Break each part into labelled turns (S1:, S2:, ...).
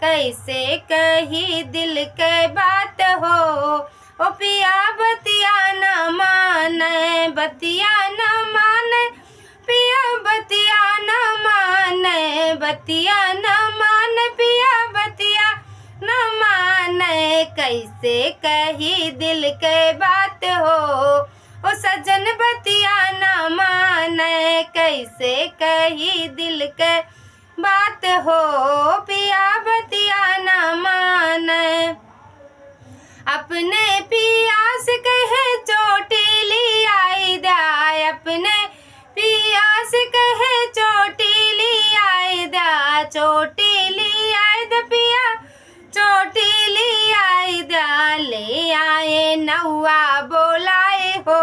S1: कैसे कही दिल के बात हो। ओ पिया बतिया न माने, बतिया न माने, पिया बतिया न माने, बतिया न माने, पिया बतिया न माने। कैसे कही दिल के बात हो। ओ सजन बतिया न माने, कैसे कही दिल के बात हो। पिया बतिया न माने, अपने पिया से कहे चोटीली आई दाय, अपने पिया से कहे चोटीली आई दा, चोटीली आई द पिया, चोटीली आई दा। ले आए नौआ बोलाए हो।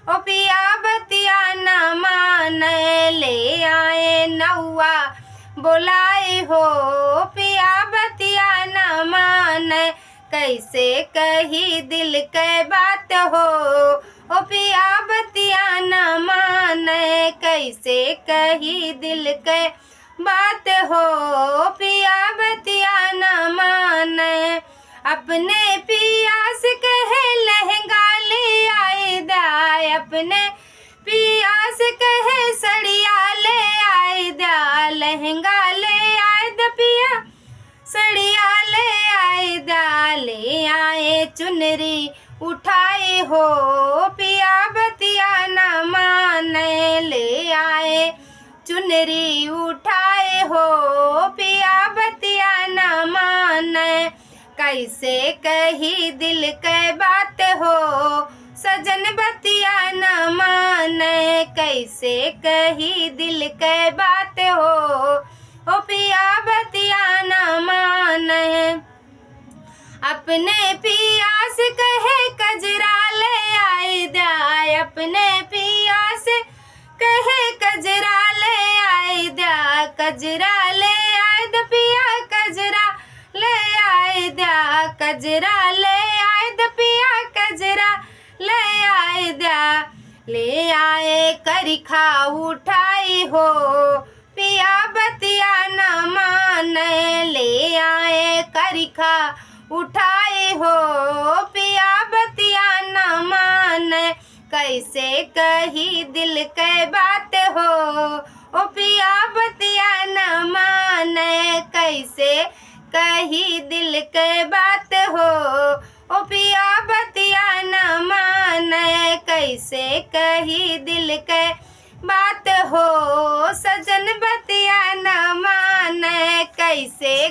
S1: ओ पिया बतिया न माने, ले आए नौआ बोलाए हो। पिया बतिया न माने, कैसे कही दिल के बात हो। ओ पिया बतिया न माने, कैसे कही दिल के बात हो। पिया बतिया न माने, अपने पिया से कहे लहंगा ले आए दाय, अपने पिया से कहे सड़िया ले आए दा, लहंगा ले आए द पिया, सड़िया ले आए दा। ले आए चुनरी उठाए हो। पिया बतिया न माने, ले आए चुनरी उठाए हो। पिया बतिया न माने, कैसे कही दिल के बात हो। सजन बतिया न माने, कैसे कही दिल के बात हो। ओ पिया बतिया न माने, अपने पिया से कहे कजरा ले आए दाय, अपने पिया से कहे कजरा ले आए दा, कजरा ले आए द पिया, कजरा ले आए दा, कजरा ले आए द पिया, कजरा ले आए दा। ले आए करिखा उठाई हो। पिया बतिया न माने, ले आए करिखा उठाए हो। पिया बतिया न माने, कैसे कही दिल के बात हो। ओ पिया बतिया न माने, कैसे कही दिल के बात हो। ओ पिया बतिया न माने, कैसे कही दिल के बात हो। सजन बतिया न माने, कैसे